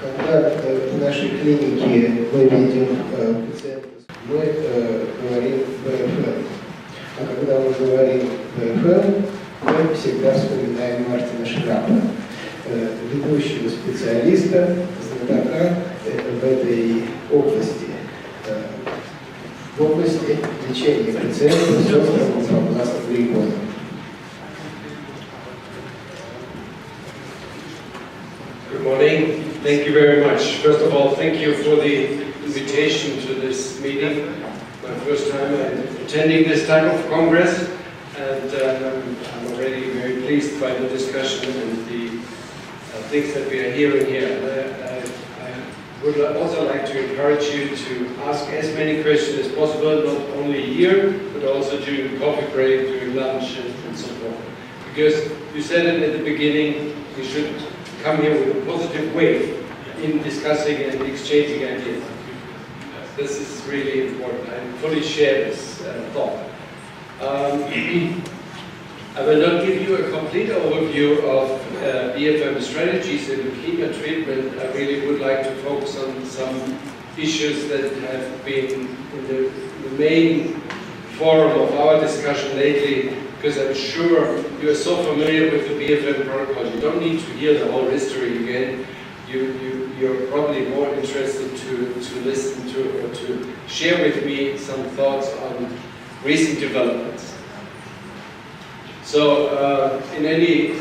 Когда в нашей клинике мы видим пациентов, мы говорим ПФМ. А когда мы говорим ПФМ, мы всегда вспоминаем Мартина Шраппа, ведущего специалиста, знатока в этой области, в области лечения пациентов с острым лимфобластным лейкозом. Good morning. Thank you very much. First of all, thank you for the invitation to this meeting. My first time attending this type of congress, and I'm already very pleased by the discussion and the things that we are hearing here. I would also like to encourage you to ask as many questions as possible, not only here, but also during the coffee break, during lunch, and so forth. Because you said it at the beginning, we should come here with a positive way in discussing and exchanging ideas. This is really important. I fully share this thought. I will not give you a complete overview of BFM strategies in leukemia treatment. I really would like to focus on some issues that have been in the main forum of our discussion lately, because I'm sure you are so familiar with the BFM protocol. You don't need to hear the whole history again. You're probably more interested to listen to or to share with me some thoughts on recent developments. So in any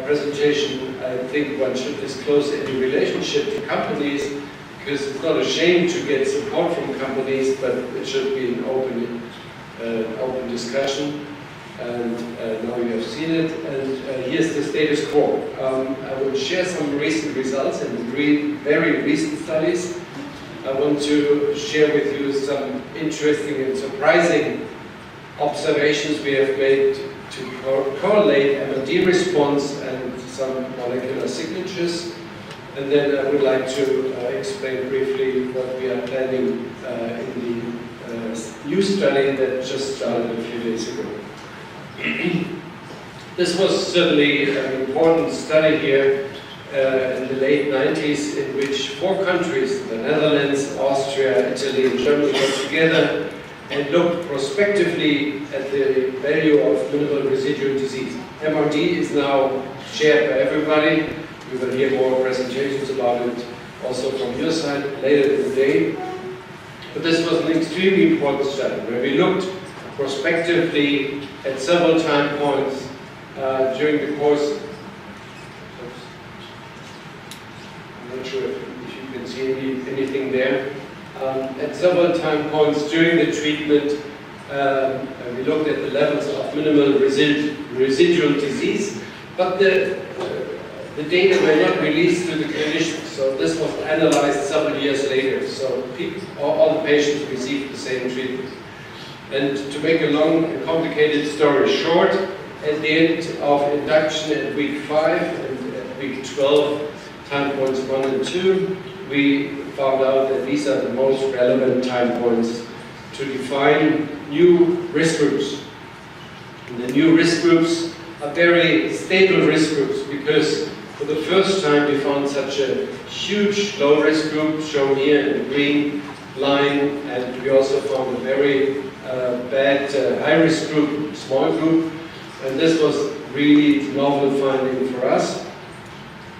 presentation, I think one should disclose any relationship to companies, because it's not a shame to get support from companies, but it should be an open discussion. And now you have seen it, and here's the status quo. I will share some recent results and very recent studies. I want to share with you some interesting and surprising observations we have made to correlate MRD response and some molecular signatures. And then I would like to explain briefly what we are planning in the new study that just started a few days ago. This was certainly an important study here in the late 90s, in which 4 countries, the Netherlands, Austria, Italy, and Germany, got together and looked prospectively at the value of minimal residual disease. MRD is now shared by everybody. We will hear more presentations about it also from your side later in the day. But this was an extremely important study where we looked prospectively at several time points during the course. I'm not sure if you can see anything there. At several time points during the treatment, we looked at the levels of minimal residual disease, but the data were not released to the clinicians, so this was analyzed several years later. So all the patients received the same treatment. And to make a long and complicated story short, at the end of induction at week 5 and at week 12, time points 1 and 2, we found out that these are the most relevant time points to define new risk groups. And the new risk groups are very stable risk groups, because for the first time we found such a huge low risk group shown here in the green line, and we also found a very bad high-risk group, small group, and this was really novel finding for us.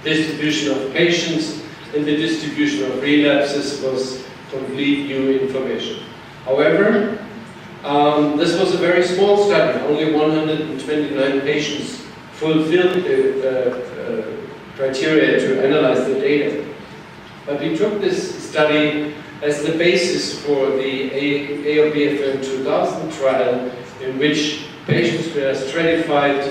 Distribution of patients and the distribution of relapses was complete new information. However, this was a very small study. Only 129 patients fulfilled the criteria to analyze the data. But we took this study as the basis for the AOBFM 2000 trial, in which patients were stratified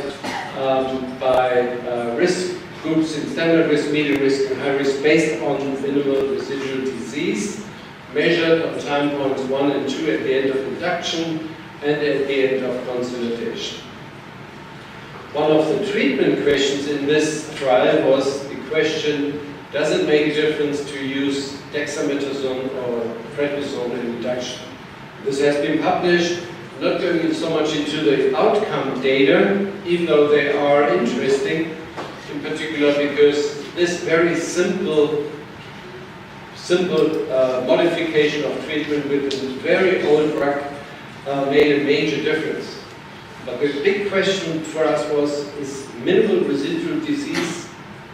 by risk groups in standard risk, medium risk, and high risk based on minimal residual disease, measured on time points 1 and 2 at the end of induction and at the end of consolidation. One of the treatment questions in this trial was the question, does it make a difference to use dexamethasone or prednisone in induction? This has been published, not going so much into the outcome data, even though they are interesting, in particular because this very simple modification of treatment with a very old drug made a major difference. But the big question for us was, is minimal residual disease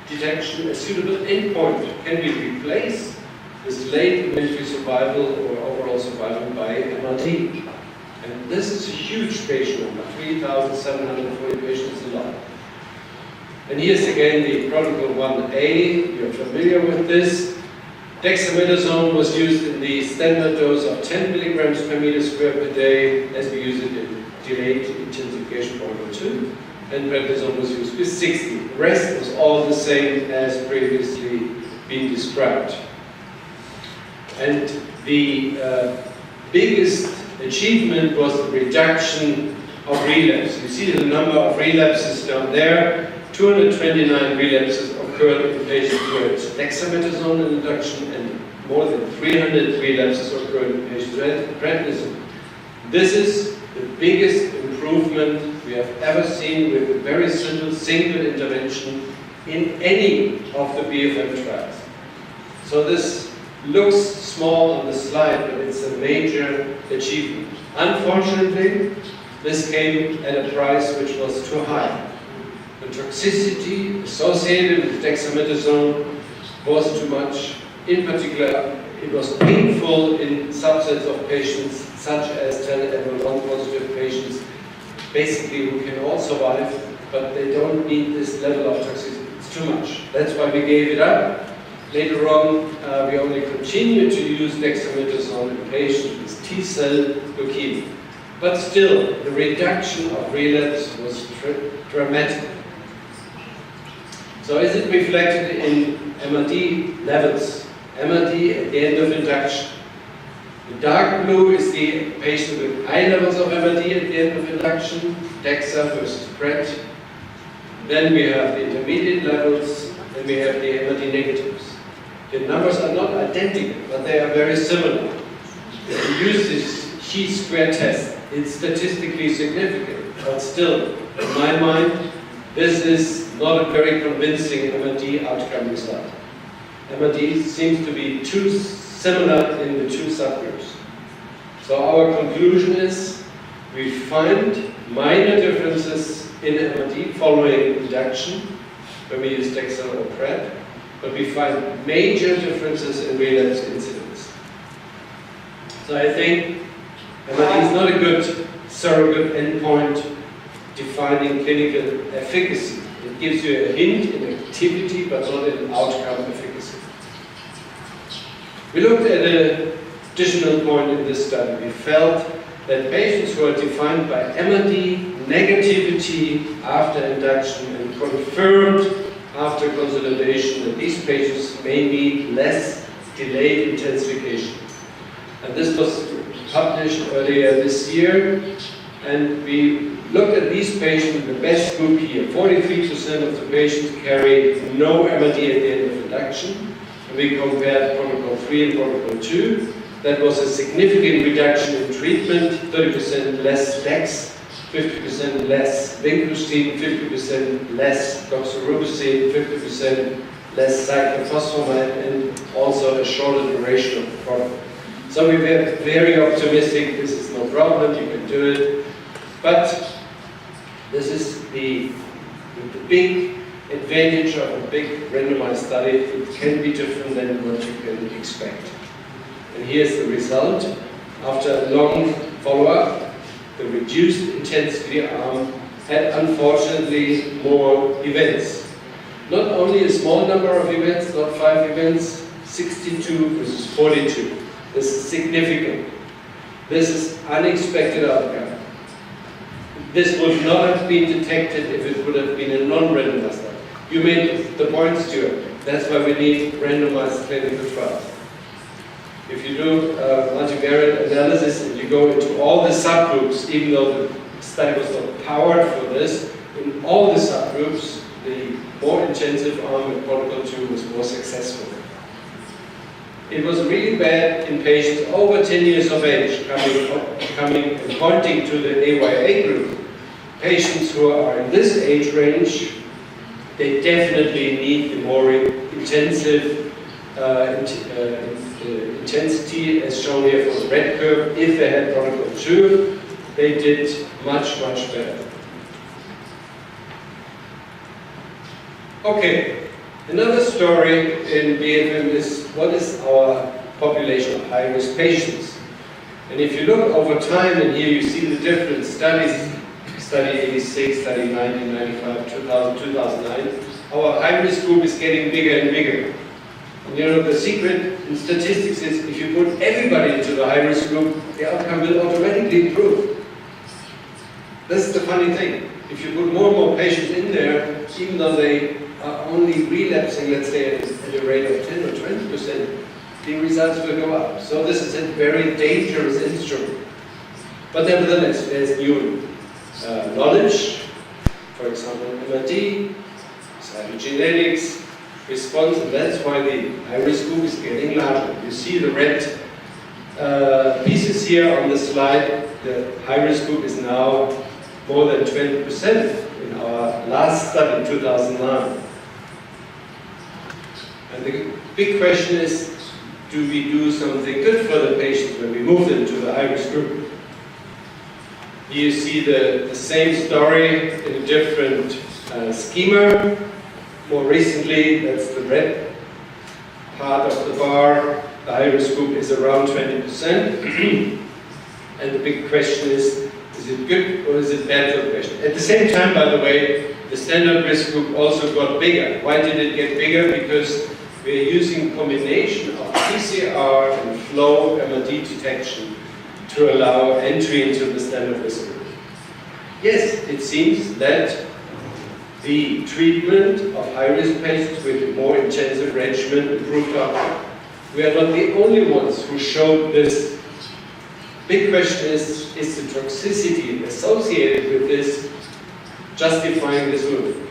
detection a suitable endpoint? Can we replace this late inventory survival or overall survival by MRD? And this is a huge patient number, 3,740 patients a lot. And here's again the protocol 1A, you're familiar with this. Dexamethasone was used in the standard dose of 10 milligrams per meter square per day, as we use it in delayed intensification protocol 2. And prednisone was used with 60. The rest was all the same as previously been described. And the biggest achievement was the reduction of relapse. You see the number of relapses down there. 229 relapses occurred in patients who had dexamethasone induction, and more than 300 relapses occurred in patients who had prednisone. This is the biggest improvement we have ever seen with a very simple single intervention in any of the BFM trials. So this looks small on the slide, but it's a major achievement. Unfortunately, this came at a price which was too high. The toxicity associated with dexamethasone was too much. In particular, it was painful in subsets of patients, such as TEL-1 positive patients, basically who can all survive, but they don't need this level of toxicity. It's too much. That's why we gave it up. Later on, we only continued to use dexamethasone in patients with T-cell leukemia. But still, the reduction of relapse was dramatic. So is it reflected in MRD levels? MRD at the end of induction. The dark blue is the patient with high levels of MRD at the end of induction, DEXA versus PRED. Then we have the intermediate levels, and we have the MRD negatives. The numbers are not identical, but they are very similar. If you use this chi-square test, it's statistically significant, but still, in my mind, this is not a very convincing MRD outcome result. MRD seems to be too similar in the two subgroups. So our conclusion is we find minor differences in MRD following induction, when we use DEXA or PRED, but we find major differences in relapse incidence. So I think MRD is not a good surrogate endpoint defining clinical efficacy. It gives you a hint in activity, but not in outcome efficacy. We looked at an additional point in this study. We felt that patients who are defined by MRD negativity after induction and confirmed after consolidation, that these patients may need less delayed intensification. And this was published earlier this year, and we looked at these patients, the best group here. 43% of the patients carry no MRD at the end of induction. And we compared protocol 3 and protocol 2. That was a significant reduction in treatment, 30% less DEX, 50% less vincristine, 50% less doxorubicin, 50% less cyclophosphamide, and also a shorter duration of the product. So we were very optimistic, this is no problem, you can do it. But this is the big advantage of a big randomized study. It can be different than what you can expect. And here's the result. After a long follow-up, the reduced intensity arm had unfortunately more events. Not only a small number of events, not 5 events, 62 versus 42. This is significant. This is unexpected outcome. This would not have been detected if it would have been a non-randomized study. You made the point, Stuart. That's why we need randomized clinical trials. If you do multivariate analysis and you go into all the subgroups, even though the study was not powered for this, in all the subgroups, the more intensive arm in protocol 2 was more successful. It was really bad in patients over 10 years of age, coming and pointing to the AYA group. Patients who are in this age range they definitely need the more intensive intensity, as shown here for the red curve. If they had protocol 2, they did much, much better. Okay, another story in BFM is what is our population of high-risk patients. And if you look over time, and here you see the different studies, study 86, study 1995, 2000, 2009, our high-risk group is getting bigger and bigger. And you know, the secret in statistics is if you put everybody into the high-risk group, the outcome will automatically improve. This is the funny thing. If you put more and more patients in there, even though they are only relapsing, let's say, at a rate of 10 or 20%, the results will go up. So this is a very dangerous instrument. But nevertheless, there's new knowledge, for example, MRD, cytogenetics, response, and that's why the high-risk group is getting larger. You see the red pieces here on the slide. The high-risk group is now more than 20% in our last study, 2009. And the big question is, do we do something good for the patients when we move them to the high-risk group? Here you see the same story in a different schema. More recently, that's the red part of the bar. The high-risk group is around 20%. And the big question is it good or is it bad for the patient? At the same time, by the way, the standard risk group also got bigger. Why did it get bigger? Because we're using combination of PCR and flow MRD detection to allow entry into the standard risk group. Yes, it seems that the treatment of high-risk patients with more intensive regimen improved outcome. We are not the only ones who showed this. Big question is the toxicity associated with this justifying this move?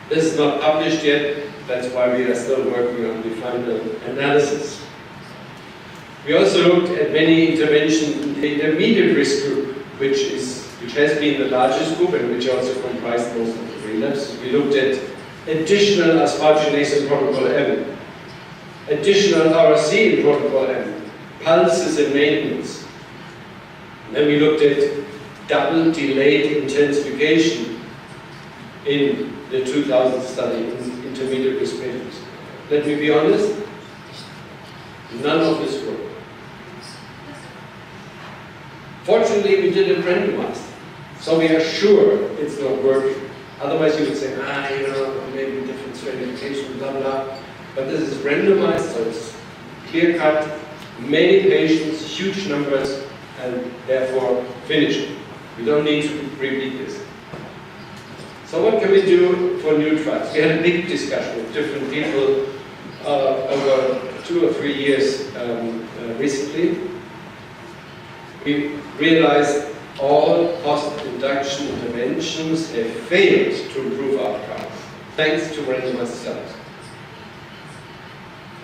This is not published yet, that's why we are still working on the final analysis. We also looked at many interventions in the intermediate risk group, which has been the largest group and which also comprised most of the relapse. We looked at additional asparaginase in protocol M, additional RC in protocol M, pulses and maintenance. And then we looked at double delayed intensification in the 2000 study in intermediate risk patients. Let me be honest, none of this worked. Fortunately, we did it randomized, so we are sure it's not working. Otherwise, you would say, maybe different stratification, blah, blah. But this is randomized, so it's clear-cut, many patients, huge numbers, and therefore finished. We don't need to repeat this. So what can we do for new trials? We had a big discussion with different people over 2 or 3 years recently. We realized all post-induction interventions have failed to improve outcomes, thanks to randomized studies.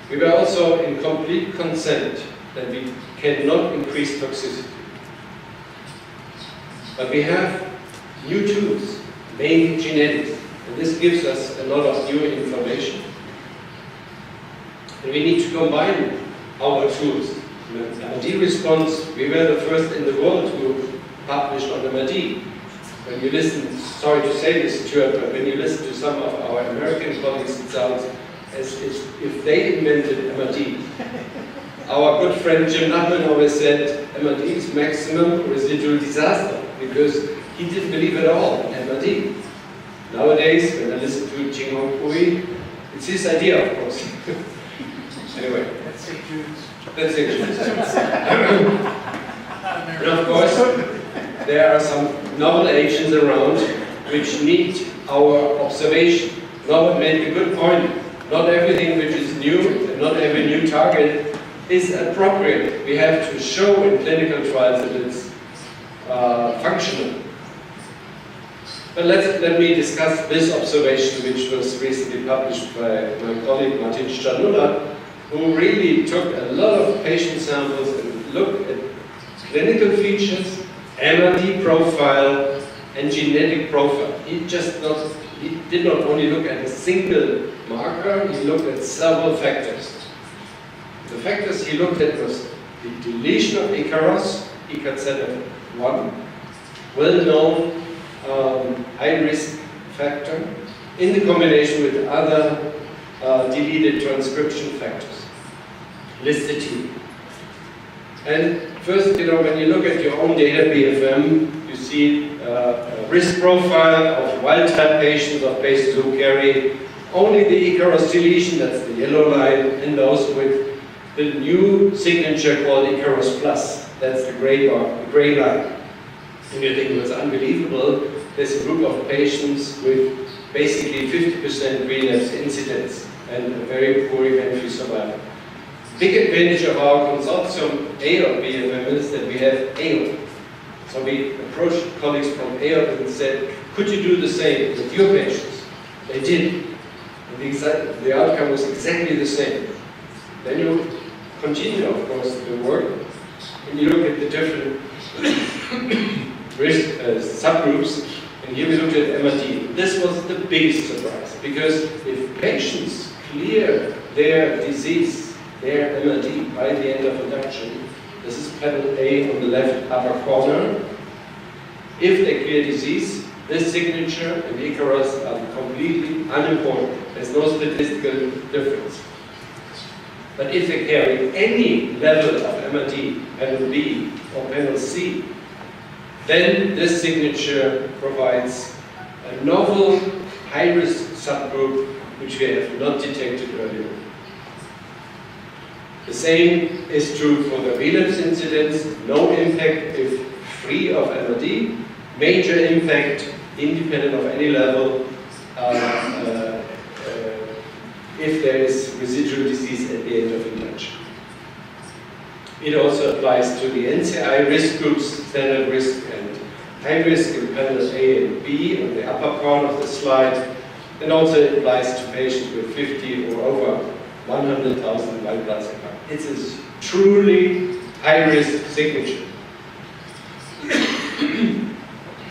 We were also in complete consent that we cannot increase toxicity. But we have new tools, mainly genetics, and this gives us a lot of new information. And we need to combine our tools. MRD response, we were the first in the world who published on MRD. When you listen, sorry to say this, Stuart, but when you listen to some of our American colleagues, it sounds as if they invented MRD. Our good friend Jim Nuttman always said MRD is maximum residual disaster, because he didn't believe at all in MRD. Nowadays, when I listen to Ching Hong Pui, it's his idea, of course. Anyway. That's it, Jews. And of course, there are some novel agents around which need our observation. Norbert made a good point. Not everything which is new and not every new target is appropriate. We have to show in clinical trials that it's functional. But let me discuss this observation, which was recently published by my colleague Martin Šrapp, who really took a lot of patient samples and looked at clinical features, MRD profile, and genetic profile. He he did not only look at a single marker, he looked at several factors. The factors he looked at was the deletion of Icaros, IKZ1, well-known high-risk factor, in the combination with other deleted transcription factors listed here. And first, when you look at your own data, BFM, you see a risk profile of wild-type patients, of patients who carry only the Icaros deletion, that's the yellow line, and those with the new signature called Icaros Plus, that's the gray line. And you think it was unbelievable. There's a group of patients with basically 50% relapse incidence and a very poor event-free survival. Big advantage of our consortium AOP BFM is that we have AOP. So we approached colleagues from AOP and said, could you do the same with your patients? They did. And the outcome was exactly the same. Then you continue, of course, the work, and you look at the different risk subgroups, and here we looked at MRD. This was the biggest surprise, because if patients clear their disease, their MRD, by the end of induction, this is panel A on the left upper corner, if they clear disease, this signature and Icaros are completely unimportant. There's no statistical difference. But if they carry any level of MRD, panel B or panel C, then this signature provides a novel high-risk subgroup which we have not detected earlier. The same is true for the relapse incidence, no impact if free of MRD, major impact independent of any level if there is residual disease at the end of induction. It also applies to the NCI risk groups, standard risk and high risk in panels A and B on the upper part of the slide, and also it applies to patients with 50 or over 100,000 white blood cell count. It's a truly high risk signature.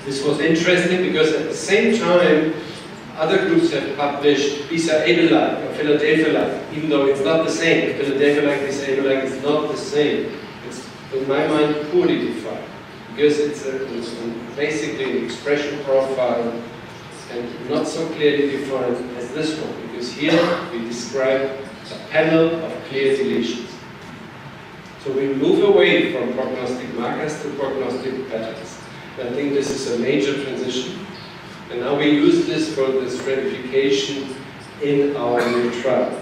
This was interesting because at the same time other groups have published BISA-ABL-like or Philadelphia-like, even though it's not the same. Philadelphia-like, BISA-ABL-like is not the same. It's, in my mind, poorly defined, because it's basically an expression profile and not so clearly defined as this one, because here we describe a panel of clear deletions. So we move away from prognostic markers to prognostic patterns. I think this is a major transition. And now we use this for the stratification in our new trial.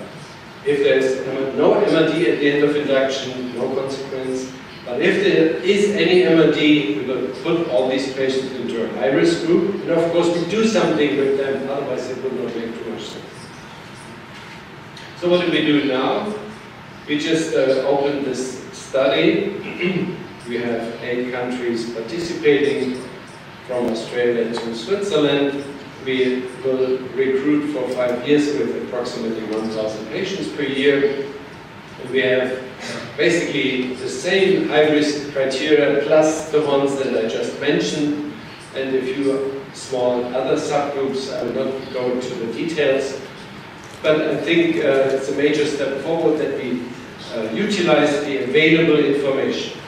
If there's no MRD at the end of induction, no consequence. But if there is any MRD, we will put all these patients into a high-risk group. And of course, we do something with them, otherwise it would not make too much sense. So what do we do now? We just opened this study. We have 8 countries participating, from Australia to Switzerland. We will recruit for 5 years with approximately 1,000 patients per year. And we have basically the same high-risk criteria plus the ones that I just mentioned, and a few small other subgroups. I will not go into the details, but I think it's a major step forward that we utilize the available information.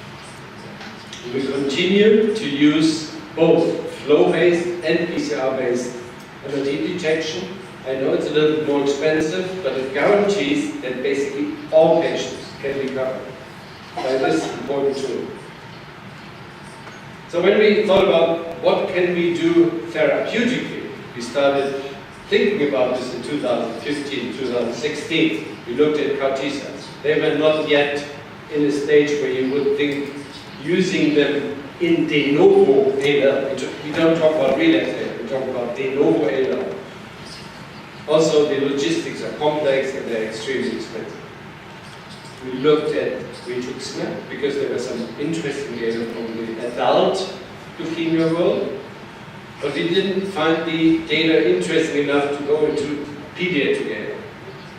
We continue to use both flow-based and PCR-based MRD detection. I know it's a little bit more expensive, but it guarantees that basically all patients can be covered by this important tool. So when we thought about what can we do therapeutically, we started thinking about this in 2015, 2016. We looked at CAR T cells. They were not yet in a stage where you would think using them in de novo ALL. We don't talk about relapse ALL, we talk about de novo ALL. Also, the logistics are complex and they're extremely expensive. We looked at rituximab because there was some interesting data from the adult leukemia world, but we didn't find the data interesting enough to go into pediatric ALL.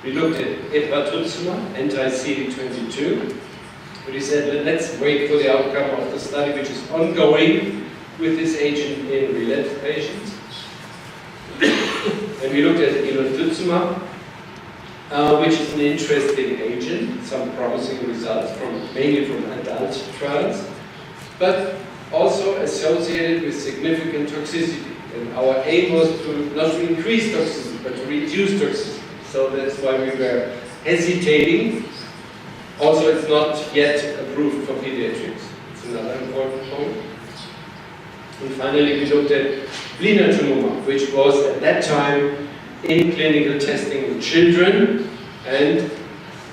We looked at epatrutuzumab, anti-CD22, but he said, let's wait for the outcome of the study, which is ongoing with this agent in relapsed patients. And we looked at elotuzumab, which is an interesting agent, some promising results mainly from adult trials, but also associated with significant toxicity. And our aim was not to increase toxicity, but to reduce toxicity. So that's why we were hesitating. Also, it's not yet approved for pediatrics. It's another important point. And finally, we looked at blinatumomab, which was at that time in clinical testing in children, and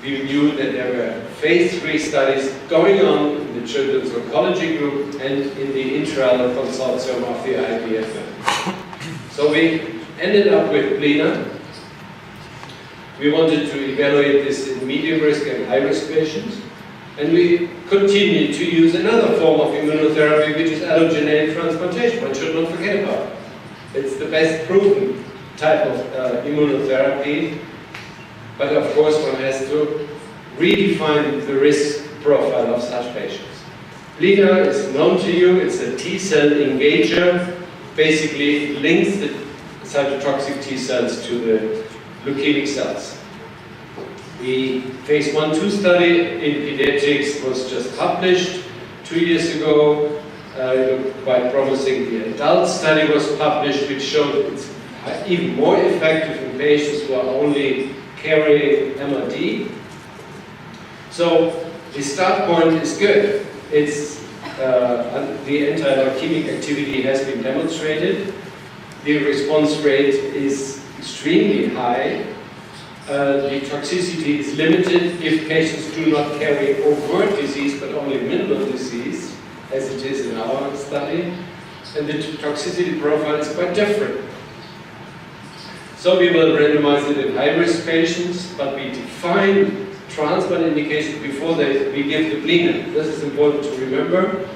we knew that there were phase 3 studies going on in the children's oncology group and in the intraral consortium of the IPFM. So we ended up with blina. We wanted to evaluate this in medium risk and high risk patients, and we continued to use another form of immunotherapy, which is allogeneic transplantation. One should not forget about it. It's the best proven type of immunotherapy, but of course one has to redefine the risk profile of such patients. Blina is known to you, it's a T-cell engager, basically links the cytotoxic T-cells to the leukemic cells. The phase 1-2 study in pediatrics was just published 2 years ago. It looked quite promising. The adult study was published, which showed it's even more effective in patients who are only carrying MRD. So the start point is good. It's the anti-leukemic activity has been demonstrated. The response rate is extremely high. The toxicity is limited if patients do not carry overt disease but only minimal disease, as it is in our study. And the toxicity profile is quite different. So we will randomize it in high-risk patients, but we define transplant indications before we give the blina. This is important to remember.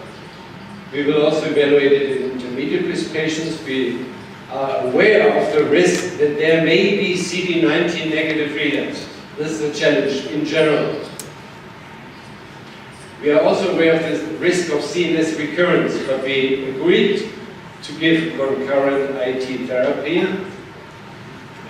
We will also evaluate it in intermediate risk patients. We are aware of the risk that there may be CD19 negative relapse. This is a challenge in general. We are also aware of the risk of CNS recurrence, but we agreed to give concurrent IT therapy.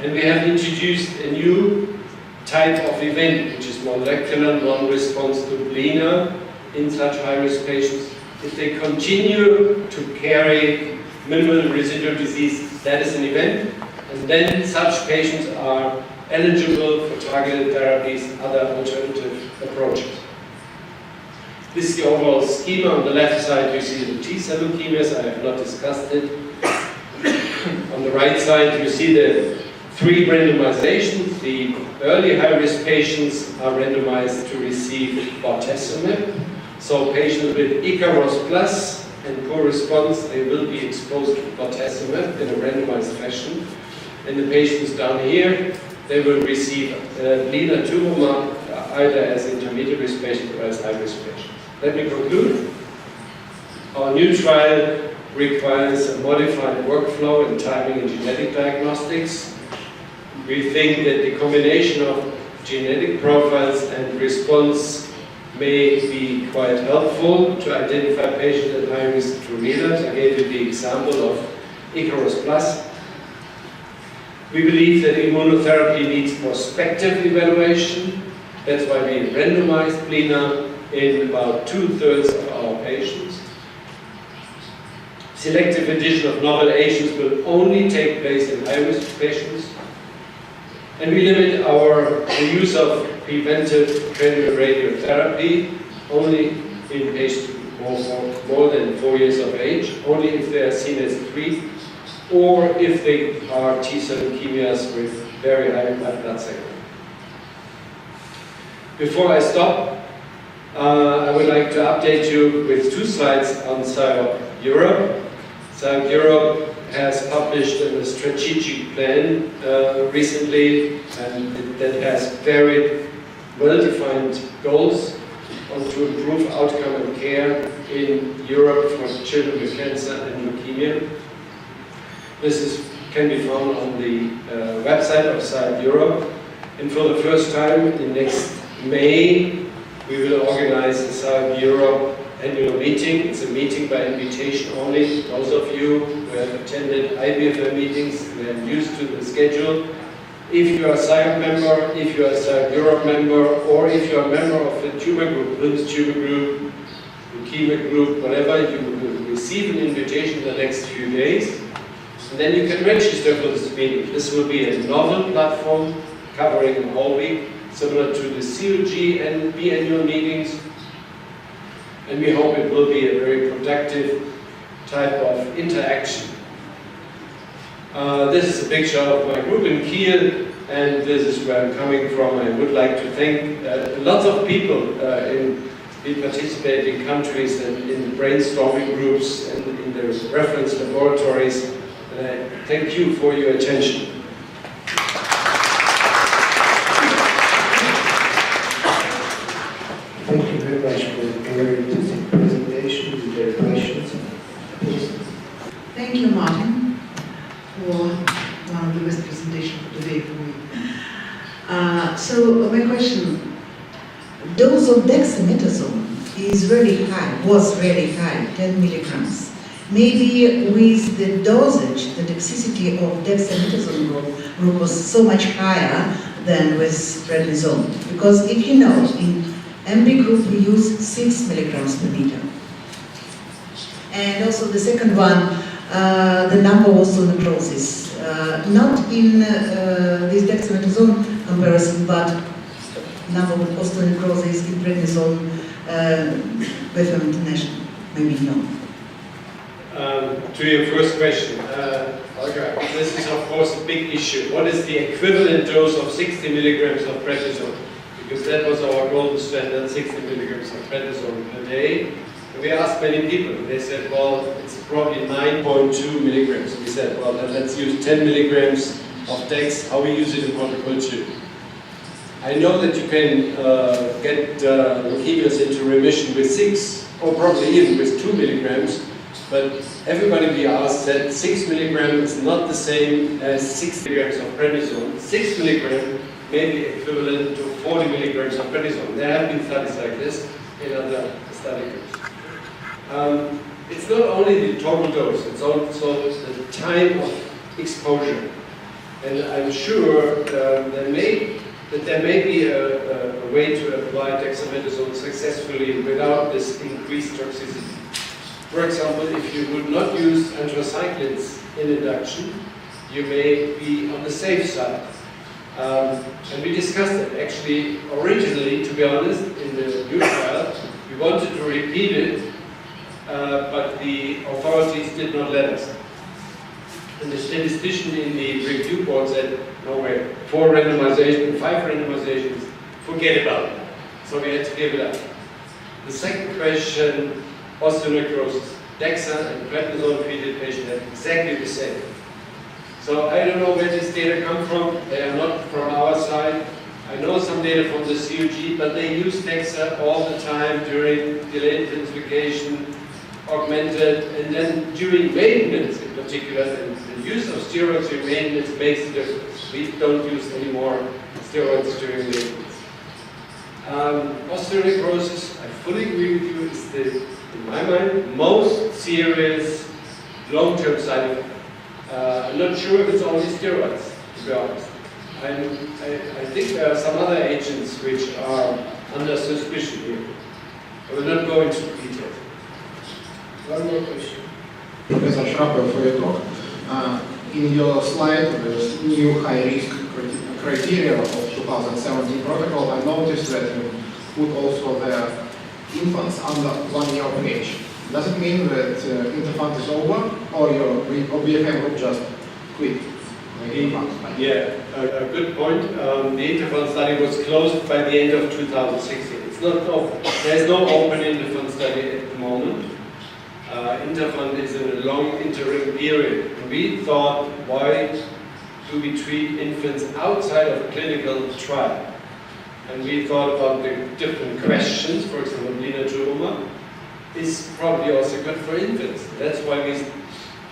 And we have introduced a new type of event, which is molecular non-response to blina in such high-risk patients. If they continue to carry minimal residual disease, that is an event, and then such patients are eligible for targeted therapies, other alternative approaches. This is the overall schema. On the left side you see the T-cell leukemias. I have not discussed it. On the right side you see the 3 randomizations. The early high-risk patients are randomized to receive bortezomib. So patients with Icaros plus and poor response, they will be exposed to bortezomib in a randomized fashion. And the patients down here, they will receive blinatumomab either as intermediate risk patients or as high-risk patients. Let me conclude. Our new trial requires a modified workflow in timing and genetic diagnostics. We think that the combination of genetic profiles and response may be quite helpful to identify patients at high risk to relapse. I gave you the example of Icaros plus. We believe that immunotherapy needs prospective evaluation. That's why we randomized blina in about 2/3 of our patients. Selective addition of novel agents will only take place in high-risk patients. And we limit the use of preventive cranial radiotherapy only in patients more than 4 years of age, only if they are CNS3 or if they are T-cell leukemias with very high blood cycle. Before I stop, I would like to update you with 2 slides on SIOP Europe. SIOP Europe has published a strategic plan recently, and that has very well-defined goals to improve outcome and care in Europe for children with cancer and leukemia. This can be found on the website of SIOP Europe. And for the first time, in next May, we will organize the SIOP Europe annual meeting. It's a meeting by invitation only. Those of you who have attended IBFM meetings, they are used to the schedule. If you are a SIOP member, if you are a SIOP Europe member, or if you are a member of a tumor group, Wilms tumor group, leukemia group, whatever, you will receive an invitation in the next few days. And then you can register for this meeting. This will be a novel platform covering the whole week, similar to the COG and biannual meetings. And we hope it will be a very productive type of interaction. This is a picture of my group in Kiel, and this is where I'm coming from. I would like to thank lots of people in participating countries and in brainstorming groups and in the reference laboratories. And I thank you for your attention. Thank you very much for a very interesting presentation. Is there questions? Please. Thank you, Martin, for one of the best presentations of the day for me. So my question, dose of dexamethasone is very high, was very high, 10 milligrams. Maybe with the dosage, the toxicity of dexamethasone group was so much higher than with prednisone. Because if you know, in MB group we use 6 milligrams per liter. And also the second one, the number of osteonecrosis. Not in this dexamethasone comparison, but number of osteonecrosis in prednisone, VII International, maybe no. To your first question, Olga, this is of course a big issue. What is the equivalent dose of 60 milligrams of prednisone? Because that was our gold standard, 60 milligrams of prednisone per day. And we asked many people. They said, well, it's probably 9.2 milligrams. We said, well, then let's use 10 milligrams of dex, how we use it in protocol 2. I know that you can get leukemias into remission with 6, or probably even with 2 milligrams. But everybody we asked said 6 milligrams is not the same as 6 milligrams of prednisone. 6 milligrams may be equivalent to 40 milligrams of prednisone. There have been studies like this in other study groups. It's not only the total dose, it's also the time of exposure. And I'm sure there may be a way to apply dexamethasone successfully without this increased toxicity. For example, if you would not use anthracyclines in induction, you may be on the safe side. And we discussed it. Actually, originally, to be honest, in the new trial, we wanted to repeat it, but the authorities did not let us. And the statistician in the review board said, no way, 4 randomizations, 5 randomizations, forget about it. So we had to give it up. The second question, osteonecrosis. DEXA and prednisone treated patients have exactly the same. So I don't know where this data come from. They are not from our side. I know some data from the COG, but they use DEXA all the time during delayed intensification, augmented, and then during maintenance in particular. And the use of steroids during maintenance makes a difference. We don't use any more steroids during maintenance. Osteonecrosis, I fully agree with you, is in my mind, most serious long-term side effect. I'm not sure if it's only steroids, to be honest. I think there are some other agents which are under suspicion here. I will not go into detail. One more question. Professor Schrappe, for your talk. In your slide, the new high-risk criteria of 2017 protocol, I noticed that you put also the infants under 1 year of age. Does it mean that interfund is over, or your BFM would just quit? Yeah, a good point. The interfund study was closed by the end of 2016. It's not open. There's no open interfund study at the moment. Interfund is in a long interim period. We thought, why do we treat infants outside of clinical trial? And we thought about the different questions, for example, glioblastoma is probably also good for infants. That's why we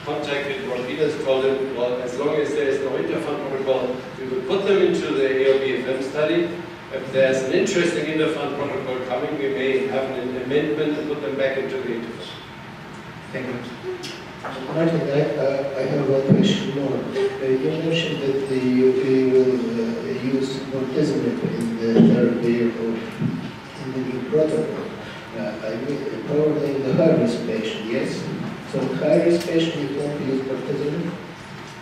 contacted what Peters called it, well, as long as there is no interfund protocol, we will put them into the ALBFM study. If there's an interesting interfund protocol coming, we may have an amendment and put them back into the interfund. Thank you. Martin, I have one question more. You mentioned that we will use bortezomib in the therapy of in the new protocol. I mean, probably in the high-risk patient, yes? So high-risk patient, you won't use bortezomib?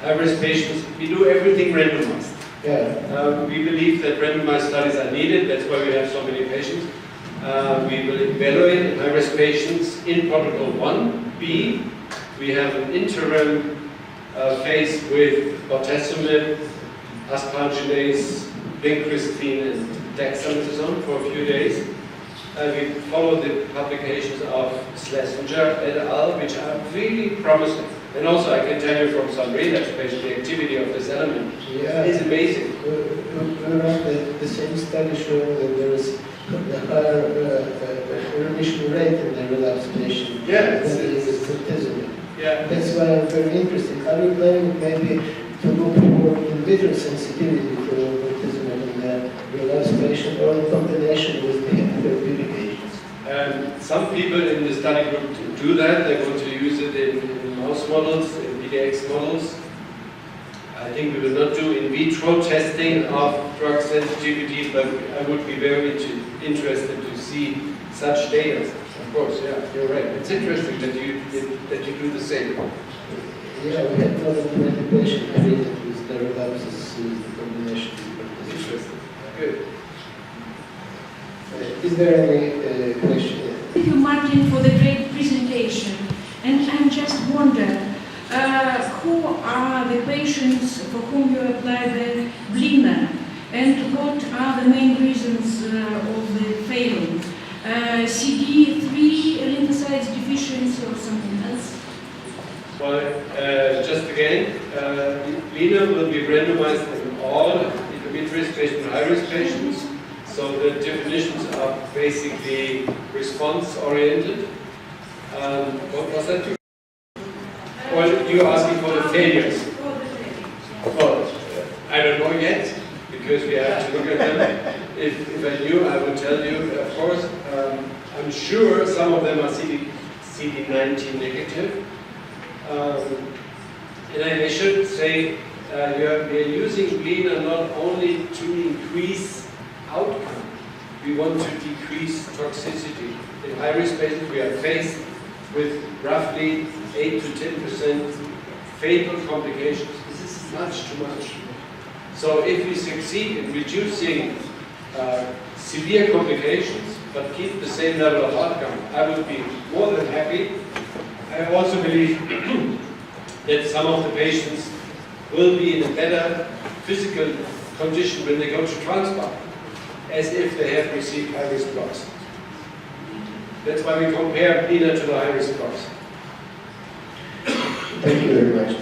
High-risk patients, we do everything randomized. Yeah. We believe that randomized studies are needed, that's why we have so many patients. We will evaluate high-risk patients in protocol 1B. We have an interim phase with bortezomib, asparaginase, vincristine, and dexamethasone for a few days. We follow the publications of Schlesinger et al., which are really promising. And also, I can tell you from some relapse patients, the activity of this element is amazing. We ran the same study showing that there is a higher remission rate in the relapse patient than is bortezomib. Yeah. That's why I'm very interested. Are you planning maybe to look for in vitro sensitivity for bortezomib in the relapse patient or in combination with the therapeutic agents? Some people in the study group do that. They want to use it in mouse models, in PDX models. I think we will not do in vitro testing of drug sensitivity, but I would be very interested to see such data. Of course, yeah, you're right. It's interesting that you do the same. Yeah, we had more than 20 patients treated with the relapses with the combination. Interesting. Good. Is there any question? Thank you, Martin, for the great presentation. And I just wonder, who are the patients for whom you apply the Blina, and what are the main reasons of the failing? CD3 lymphocytes deficiency or something else? Well, just again, Blina will be randomized in all intermediate patient and high-risk patients. So the definitions are basically response-oriented. What was that? Well, you're asking for the failures. Well, I don't know yet, because we have to look at them. If I knew, I would tell you. Of course, I'm sure some of them are CD19 negative. And I should say, we are using Blina not only to increase outcome, we want to decrease toxicity. In high-risk patients, we are faced with roughly 8 to 10% fatal complications. This is much too much. So if we succeed in reducing severe complications, but keep the same level of outcome, I would be more than happy. I also believe that some of the patients will be in a better physical condition when they go to transplant, as if they have received high-risk blocks. That's why we compare Blina to the high-risk blocks. Thank you very much.